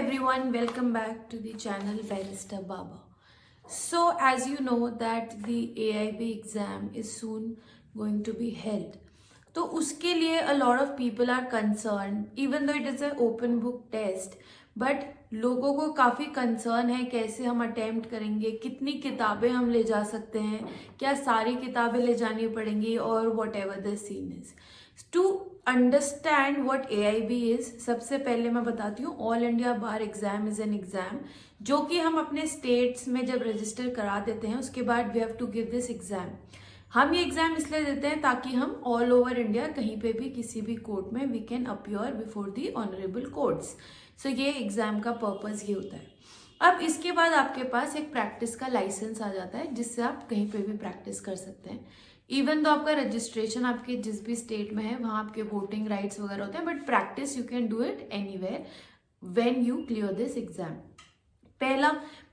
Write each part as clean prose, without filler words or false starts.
everyone, welcome back to the channel Barrister Baba. So as you know that the AIB exam is soon going to be held. तो उसके लिए a lot of people are concerned, even though it is an open book test, but लोगों को काफ़ी concern है कैसे हम attempt करेंगे, कितनी किताबें हम ले जा सकते हैं, क्या सारी किताबें ले जानी पड़ेंगी और whatever the scene is. To understand what AIB is, सबसे पहले मैं बताती हूँ All India Bar exam is an exam जो कि हम अपने स्टेट्स में जब रजिस्टर करा देते हैं उसके बाद we have to give this exam. हम ये एग्जाम इसलिए देते हैं ताकि हम ऑल ओवर इंडिया कहीं पे भी किसी भी कोर्ट में we can appear before the honourable courts. So ये एग्जाम का पर्पस ये होता है. अब इसके बाद आपके पास एक प्रैक्टिस का लाइसेंस आ जाता है जिससे आप कहीं पे भी प्रैक्टिस कर सकते हैं. इवन तो आपका रजिस्ट्रेशन आपके जिस भी स्टेट में है वहाँ आपके वोटिंग राइट्स वगैरह होते हैं, but practice you can do it anywhere when you clear this exam. पहला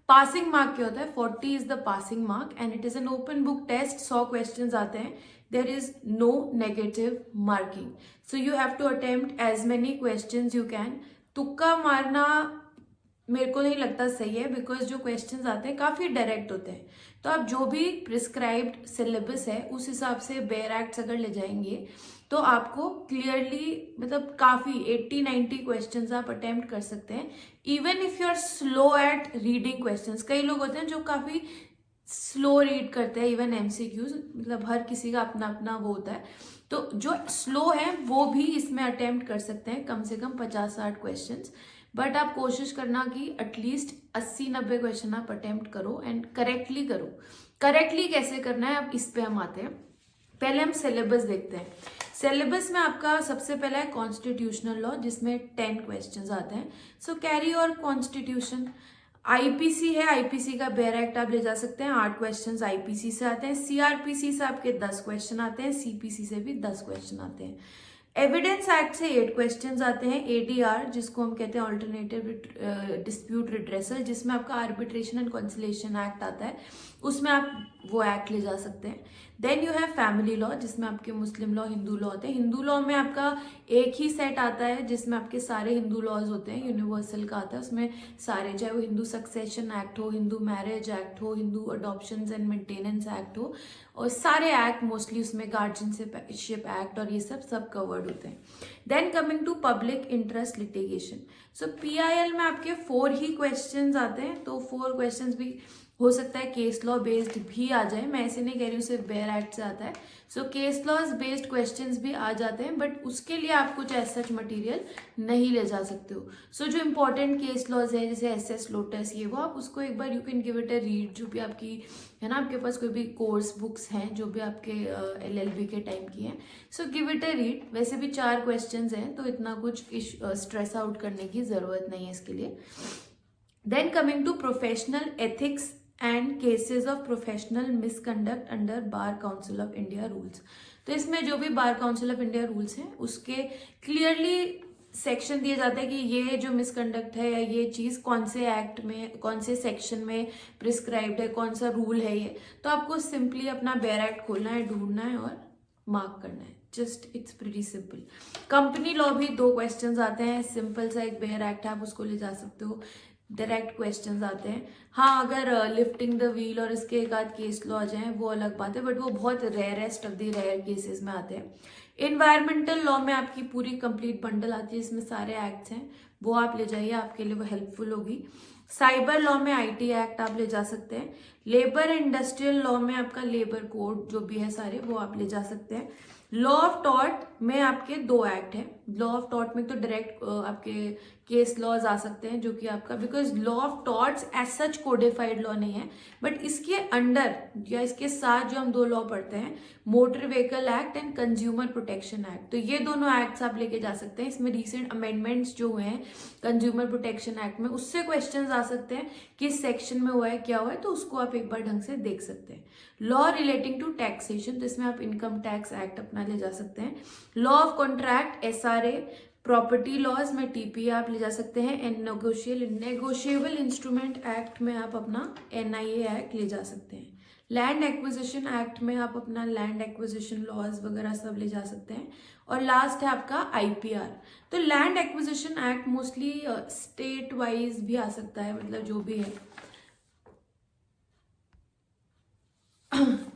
पासिंग मार्क क्या होता है, 40 is the passing mark and it is an open book test. 100 questions आते हैं. There is no negative marking, so you have to attempt as many questions you can. तुक्का मारना मेरे को नहीं लगता सही है, बिकॉज जो क्वेश्चंस आते हैं काफ़ी डायरेक्ट होते हैं. तो आप जो भी प्रिस्क्राइब्ड सिलेबस है उस हिसाब से बेयर एक्ट्स अगर ले जाएंगे तो आपको क्लियरली मतलब काफ़ी 80-90 क्वेश्चंस आप अटेम्प्ट कर सकते हैं. Even if you are slow at reading questions, कई लोग होते हैं जो काफ़ी स्लो रीड करते हैं. इवन MCQs, मतलब हर किसी का अपना अपना वो होता है. तो जो स्लो है वो भी इसमें अटेम्प्ट कर सकते हैं कम से कम 50-60 क्वेश्चंस. बट आप कोशिश करना कि एटलीस्ट 80-90 क्वेश्चन आप अटेम्प्ट करो एंड करेक्टली करो. करेक्टली कैसे करना है अब इस पे हम आते हैं. पहले हम सिलेबस देखते हैं. सिलेबस में आपका सबसे पहला है कॉन्स्टिट्यूशनल लॉ जिसमें 10 क्वेश्चंस आते हैं. सो कैरी और कॉन्स्टिट्यूशन. IPC है, IPC का बेयर एक्ट आप ले जा सकते हैं. 8 क्वेश्चंस IPC से आते हैं. CRPC से आपके 10 क्वेश्चन आते हैं. CPC से भी 10 क्वेश्चन आते हैं. एविडेंस एक्ट से 8 क्वेश्चंस आते हैं. ADR जिसको हम कहते हैं ऑल्टरनेटिव डिस्प्यूट रिड्रेसल, जिसमें आपका आर्बिट्रेशन एंड कंसिलिएशन एक्ट आता है, उसमें आप वो एक्ट ले जा सकते हैं. Then you have family law जिसमें आपके मुस्लिम लॉ, हिंदू लॉ होते हैं. हिंदू लॉ में आपका एक ही सेट आता है जिसमें आपके सारे हिंदू लॉज होते हैं, यूनिवर्सल का आता है. उसमें सारे, चाहे वो हिंदू सक्सेशन एक्ट हो, हिंदू मैरिज एक्ट हो, Hindu adoption and maintenance act हो, और सारे एक्ट मोस्टली उसमें गार्जियनशिप एक्ट और ये सब कवर्ड होते हैं. Then coming to public interest litigation. So PIL में आपके 4 ही क्वेश्चंस आते हैं. तो 4 क्वेश्चंस भी हो सकता है केस लॉ बेस्ड भी आ जाए. मैं ऐसे नहीं कह रही हूँ सिर्फ बेयर एक्ट से आता है. So case laws based questions भी आ जाते हैं, बट उसके लिए आप कुछ ऐसा सच मटेरियल नहीं ले जा सकते हो. सो जो इंपॉर्टेंट केस लॉज है जैसे SS लोटस, ये वो आप उसको एक बार you can give it a read. जो भी आपकी है ना, आपके पास कोई भी कोर्स बुक्स हैं जो भी आपके LLB के टाइम की हैं, so give it a read. वैसे भी 4 क्वेश्चंस हैं तो इतना कुछ स्ट्रेस आउट करने की जरूरत नहीं है इसके लिए. Then coming to professional ethics and cases of professional misconduct under bar council of India rules. तो इसमें जो भी bar council of India rules हैं उसके क्लियरली सेक्शन दिए जाते हैं कि ये जो मिसकंडक्ट है या ये चीज़ कौन से एक्ट में, कौन से सेक्शन में प्रिस्क्राइब्ड है, कौन सा रूल है ये. तो आपको सिंपली अपना बेयर एक्ट खोलना है, ढूंढना है और मार्क करना है. Just it's pretty simple. Company law भी 2 क्वेश्चंस आते हैं. सिंपल सा एक बेयर एक्ट है, आप उसको ले जा सकते हो. डायरेक्ट क्वेश्चंस आते हैं. हाँ, अगर लिफ्टिंग द व्हील और इसके एक आध केस लॉ आ जाए वो अलग बात है, बट वो बहुत rarest of the rare cases में आते हैं. इन्वायरमेंटल लॉ में आपकी पूरी कंप्लीट बंडल आती है, इसमें सारे एक्ट्स हैं, वो आप ले जाइए, आपके लिए वो हेल्पफुल होगी. साइबर लॉ में IT एक्ट आप ले जा सकते हैं. लेबर इंडस्ट्रियल लॉ में आपका लेबर कोड जो भी है सारे वो आप ले जा सकते हैं. लॉ ऑफ टॉर्ट में आपके 2 एक्ट हैं. लॉ ऑफ टॉर्ट में तो डायरेक्ट आपके केस लॉज आ सकते हैं जो कि आपका, because law of torts as such codified law नहीं है, बट इसके अंडर या इसके साथ जो हम 2 लॉ पढ़ते हैं, motor vehicle act and consumer protection act, तो ये दोनों एक्ट्स आप लेके जा सकते हैं. इसमें रिसेंट अमेंडमेंट्स जो हुए हैं कंज्यूमर प्रोटेक्शन एक्ट में, उससे क्वेश्चंस आ सकते हैं किस सेक्शन में हुआ है, क्या हुआ है, तो उसको आप एक बार ढंग से देख सकते हैं. लॉ रिलेटिंग टू टैक्सेशन, तो इसमें आप इनकम टैक्स एक्ट अपना ले जा सकते हैं. Law of contract SRA. Property laws में TPA आप ले जा सकते हैं. एंड नेगोशिएबल इंस्ट्रूमेंट एक्ट में आप अपना NIA एक्ट ले जा सकते हैं. लैंड एक्विजिशन एक्ट में आप अपना लैंड एक्विजिशन लॉज वगैरह सब ले जा सकते हैं। और लास्ट है आपका आईपीआर। तो land acquisition act mostly state wise भी आ सकता है, मतलब जो भी है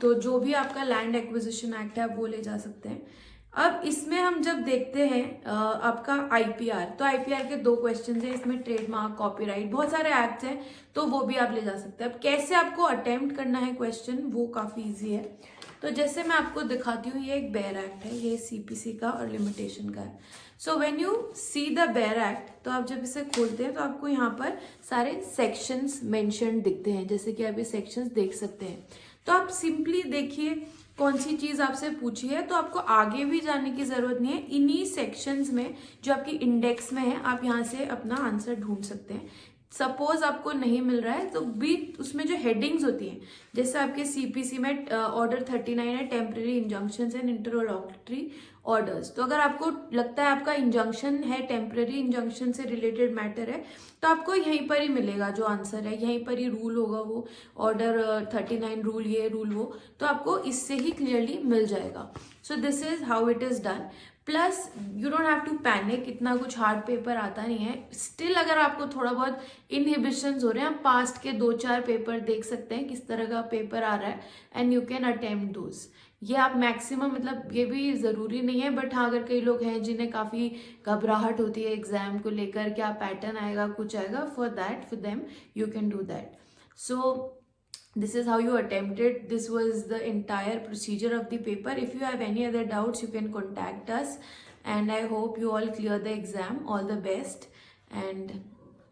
तो जो भी आपका लैंड एक्विजिशन एक्ट है आप वो ले जा सकते हैं। अब इसमें हम जब देखते हैं आपका आईपीआर, तो आईपीआर के 2 क्वेश्चन हैं इसमें, ट्रेडमार्क, कॉपीराइट, बहुत सारे एक्ट्स हैं, तो वो भी आप ले जा सकते हैं। अब कैसे आपको अटेम्प्ट करना है क्वेश्चन, वो काफी इजी है। तो जैसे मैं आपको दिखाती हूँ, ये एक बेयर एक्ट है, ये सीपीसी का और लिमिटेशन का है। So when you see the bare act, तो आप जब इसे खोलते हैं तो आपको यहाँ पर सारे सेक्शंस मेंशन दिखते हैं, जैसे कि आप ये सेक्शंस देख सकते हैं। तो आप सिंपली देखिए कौन सी चीज आपसे पूछी है, तो आपको आगे भी जाने की जरूरत नहीं है। इन्हीं सेक्शंस में जो आपकी इंडेक्स में है, आप यहाँ से अपना आंसर ढूंढ सकते हैं। सपोज आपको नहीं मिल रहा है तो भी उसमें जो हेडिंग्स होती हैं, जैसे आपके सीपीसी में ऑर्डर 39 है, टेम्पररी इंजंक्शंस एंड इंटरलोक्यूटरी ऑर्डर्स। तो अगर आपको लगता है आपका इंजंक्शन है, टेम्पररी इंजंक्शन से रिलेटेड मैटर है, तो आपको यहीं पर ही मिलेगा जो आंसर है, यहीं पर ही रूल होगा वो, ऑर्डर 39 रूल, ये रूल वो, तो आपको इससे ही क्लियरली मिल जाएगा। So this is how it is done. Plus you don't have to panic, इतना कुछ हार्ड पेपर आता नहीं है। स्टिल अगर आपको थोड़ा बहुत इनहिबिशंस हो रहे हैं, आप पास्ट के 2-4 पेपर देख सकते हैं किस तरह का पेपर आ रहा है, and you can attempt those. ये आप मैक्सिमम, मतलब ये भी जरूरी नहीं है, बट हाँ अगर कई लोग हैं जिन्हें काफी घबराहट होती है एग्जाम को लेकर, क्या पैटर्न आएगा, कुछ आएगा, for them you can do that. So this is how you attempt it. This was the entire procedure of the paper. If you have any other doubts, you can contact us, and I hope you all clear the exam. All the best, and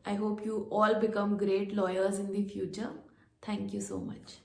I hope you all become great lawyers in the future. Thank you so much.